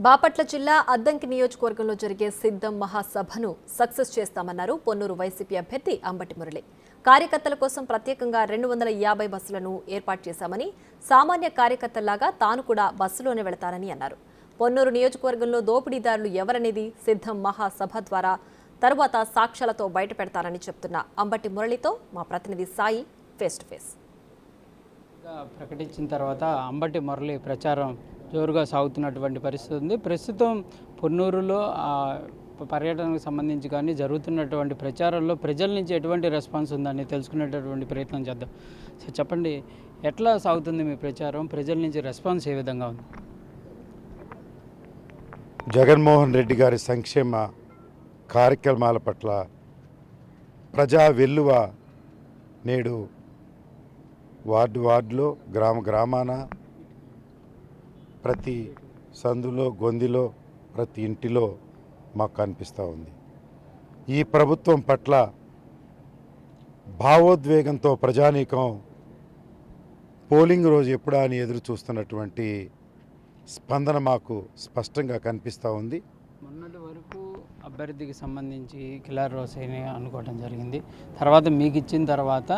బాపట్ల జిల్లా అద్దంకి నియోజకవర్గంలో జరిగే సిద్ధం మహాసభను సక్సెస్ చేస్తామన్నారు పొన్నూరు వైసీపీ అభ్యర్థి అంబటి మురళి. కార్యకర్తల కోసం ప్రత్యేకంగా 250 బస్సులను ఏర్పాటు చేశామని, సామాన్య కార్యకర్తలాగా తాను కూడా బస్సులోనే వెళతానని అన్నారు. పొన్నూరు నియోజకవర్గంలో దోపిడీదారులు ఎవరనేది సిద్ధం మహాసభ ద్వారా తరువాత సాక్ష్యాలతో బయటపెడతారని చెప్తున్న అంబటి మురళితో మా ప్రతినిధి సాయి ఫేస్ టు ఫేస్. ప్రకటించిన తర్వాత అంబటి మురళి ప్రచారం జోరుగా సాగుతున్నటువంటి పరిస్థితి ఉంది. ప్రస్తుతం పొన్నూరులో పర్యటనకు సంబంధించి కానీ జరుగుతున్నటువంటి ప్రచారంలో ప్రజల నుంచి ఎటువంటి రెస్పాన్స్ ఉందని తెలుసుకునేటటువంటి ప్రయత్నం చేద్దాం. సో చెప్పండి, ఎట్లా సాగుతుంది మీ ప్రచారం? ప్రజల నుంచి రెస్పాన్స్ ఏ విధంగా ఉంది? జగన్మోహన్ రెడ్డి గారి సంక్షేమ కార్యక్రమాల పట్ల ప్రజా వెల్లువ నేడు వార్డులో గ్రామాన ప్రతి సందులో గొందిలో ప్రతి ఇంటిలో మాకు కనిపిస్తూ ఉంది. ఈ ప్రభుత్వం పట్ల భావోద్వేగంతో ప్రజానీకం పోలింగ్ రోజు ఎప్పుడా అని ఎదురు చూస్తున్నటువంటి స్పందన మాకు స్పష్టంగా కనిపిస్తూ ఉంది. మొన్నటి వరకు అభ్యర్థికి సంబంధించి కిలార్ రోసైని అనుకోవడం జరిగింది. తర్వాత మీకు ఇచ్చిన తర్వాత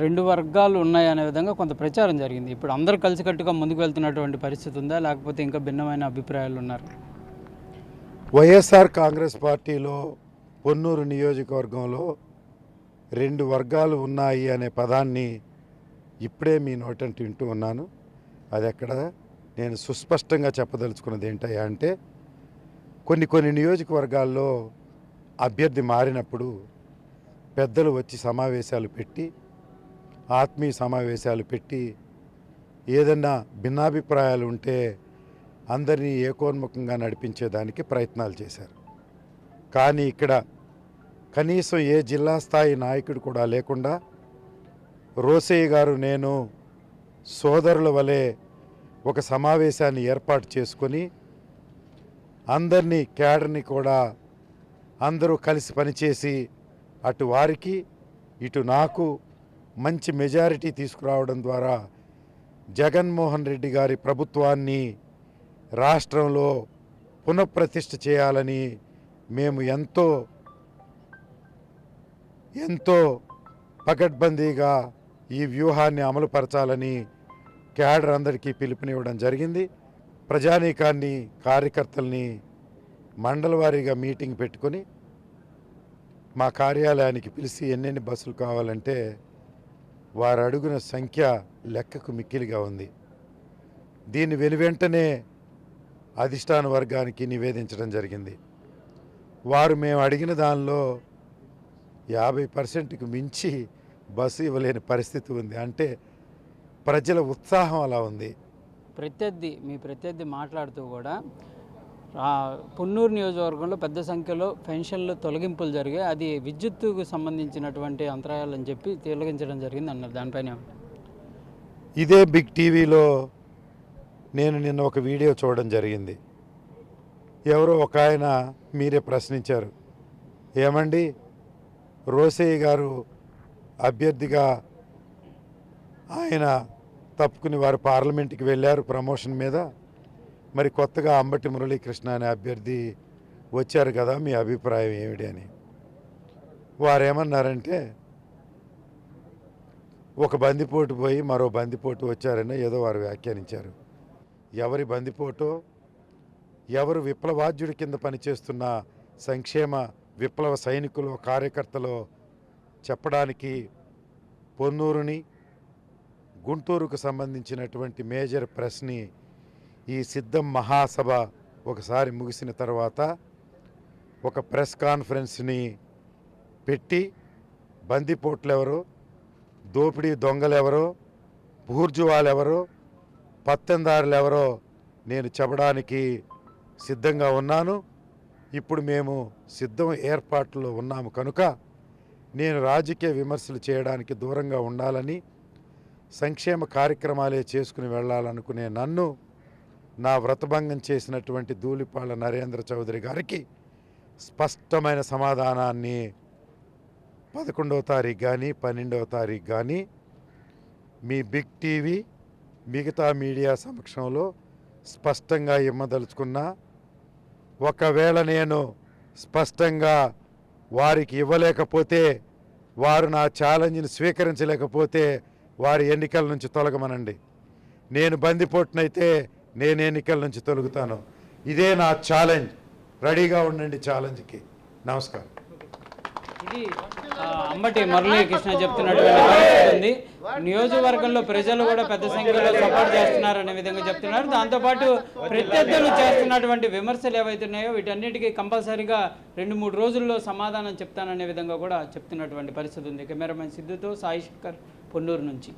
2 వర్గాలు ఉన్నాయనే విధంగా కొంత ప్రచారం జరిగింది. ఇప్పుడు అందరూ కలిసికట్టుగా ముందుకు వెళ్తున్నటువంటి పరిస్థితి ఉందా, లేకపోతే ఇంకా భిన్నమైన అభిప్రాయాలు ఉన్నారు? వైఎస్ఆర్ కాంగ్రెస్ పార్టీలో పొన్నూరు నియోజకవర్గంలో 2 వర్గాలు ఉన్నాయి అనే పదాన్ని ఇప్పుడే మీ నోటంటూ వింటూ ఉన్నాను. అది ఎక్కడ నేను సుస్పష్టంగా చెప్పదలుచుకున్నది ఏంటయ్యా అంటే, కొన్ని నియోజకవర్గాల్లో అభ్యర్థి మారినప్పుడు పెద్దలు వచ్చి సమావేశాలు పెట్టి, ఆత్మీయ సమావేశాలు పెట్టి, ఏదన్నా భిన్నాభిప్రాయాలు ఉంటే అందరినీ ఏకోన్ముఖంగా నడిపించేదానికి ప్రయత్నాలు చేశారు. కానీ ఇక్కడ కనీసం ఏ జిల్లా స్థాయి నాయకుడు కూడా లేకుండా రోసయ్య గారు నేను సోదరుల వలె ఒక సమావేశాన్ని ఏర్పాటు చేసుకొని అందరినీ క్యాడర్ని కూడా అందరూ కలిసి పనిచేసి అటు వారికి ఇటు నాకు మంచి మెజారిటీ తీసుకురావడం ద్వారా జగన్మోహన్ రెడ్డి గారి ప్రభుత్వాన్ని రాష్ట్రంలో పునఃప్రతిష్ఠ చేయాలని మేము ఎంతో పకడ్బందీగా ఈ వ్యూహాన్ని అమలుపరచాలని క్యాడర్ అందరికీ పిలుపునివ్వడం జరిగింది. ప్రజానీకాన్ని కార్యకర్తల్ని మండల వారీగా మీటింగ్ పెట్టుకొని మా కార్యాలయానికి పిలిచి ఎన్నెన్ని బస్సులు కావాలంటే వారు అడుగున సంఖ్య లెక్కకు మిక్కిలిగా ఉంది. దీన్ని వెనువెంటనే అధిష్టాన వర్గానికి నివేదించడం జరిగింది. వారు మేము అడిగిన దానిలో 50%కు మించి బస్సు ఇవ్వలేని పరిస్థితి ఉంది. అంటే ప్రజల ఉత్సాహం అలా ఉంది. మీ ప్రత్యర్థి మాట్లాడుతూ కూడా పొన్నూరు నియోజకవర్గంలో పెద్ద సంఖ్యలో పెన్షన్లు తొలగింపులు జరిగాయి, అది విద్యుత్తుకు సంబంధించినటువంటి అంతరాయాలని చెప్పి తొలగించడం జరిగింది అన్నారు. దానిపైన ఇదే బిగ్ టీవీలో నేను నిన్న ఒక వీడియో చూడడం జరిగింది. ఎవరో ఒక ఆయన మీరే ప్రశ్నించారు, ఏమండి రోసయ్య గారు అభ్యర్థిగా ఆయన తప్పుకుని వారు పార్లమెంట్కి వెళ్ళారు ప్రమోషన్ మీద, మరి కొత్తగా అంబటి మురళీకృష్ణ అనే అభ్యర్థి వచ్చారు కదా, మీ అభిప్రాయం ఏమిటి అని. వారేమన్నారంటే, ఒక బందిపోటు పోయి మరో బందిపోటు వచ్చారని ఏదో వారు వ్యాఖ్యానించారు. ఎవరి బందిపోటో, ఎవరు విప్లవాద్యుడి కింద పనిచేస్తున్న సంక్షేమ విప్లవ సైనికులు కార్యకర్తలు చెప్పడానికి పొన్నూరుని గుంటూరుకు సంబంధించినటువంటి మేజర్ ప్రెస్ని ఈ సిద్ధం మహాసభ ఒకసారి ముగిసిన తర్వాత ఒక ప్రెస్ కాన్ఫరెన్స్ని పెట్టి బందిపోట్లెవరో, దోపిడీ దొంగలెవరో, బూర్జువాలెవరో, పత్తందారులెవరో నేను చెప్పడానికి సిద్ధంగా ఉన్నాను. ఇప్పుడు మేము సిద్ధం ఏర్పాట్లో ఉన్నాము కనుక నేను రాజకీయ విమర్శలు చేయడానికి దూరంగా ఉండాలని, సంక్షేమ కార్యక్రమాలే చేసుకుని వెళ్ళాలనుకునే నన్ను నా వ్రతభంగం చేసినటువంటి ధూళిపాళ్ల నరేంద్ర చౌదరి గారికి స్పష్టమైన సమాధానాన్ని 11వ తారీఖు కానీ 12వ తారీఖు కానీ మీ బిగ్ టీవీ మిగతా మీడియా సమక్షంలో స్పష్టంగా ఇమ్మదలుచుకున్నా ఒకవేళ నేను స్పష్టంగా వారికి ఇవ్వలేకపోతే, వారు నా ఛాలెంజ్ని స్వీకరించలేకపోతే వారి ఎన్నికల నుంచి తొలగమనండి. నేను బందిపోటునైతే నేను ఎన్నికల నుంచి తొలగుతాను. ఇదే నా ఛాలెంజ్. రెడీగా ఉండండి ఛాలెంజ్కి. నమస్కారం. ఇది అంబటి మురళీకృష్ణ చెప్తున్నటువంటి పరిస్థితి ఉంది. నియోజకవర్గంలో ప్రజలు కూడా పెద్ద సంఖ్యలో సపోర్ట్ చేస్తున్నారనే విధంగా చెప్తున్నారు. దాంతోపాటు ప్రత్యర్థులు చేస్తున్నటువంటి విమర్శలు ఏవైతున్నాయో వీటన్నిటికీ కంపల్సరీగా 2-3 రోజుల్లో సమాధానం చెప్తాననే విధంగా కూడా చెప్తున్నటువంటి పరిస్థితి ఉంది. కెమెరామెన్ సిద్ధుతో సాయి శంకర్, పొన్నూరు నుంచి.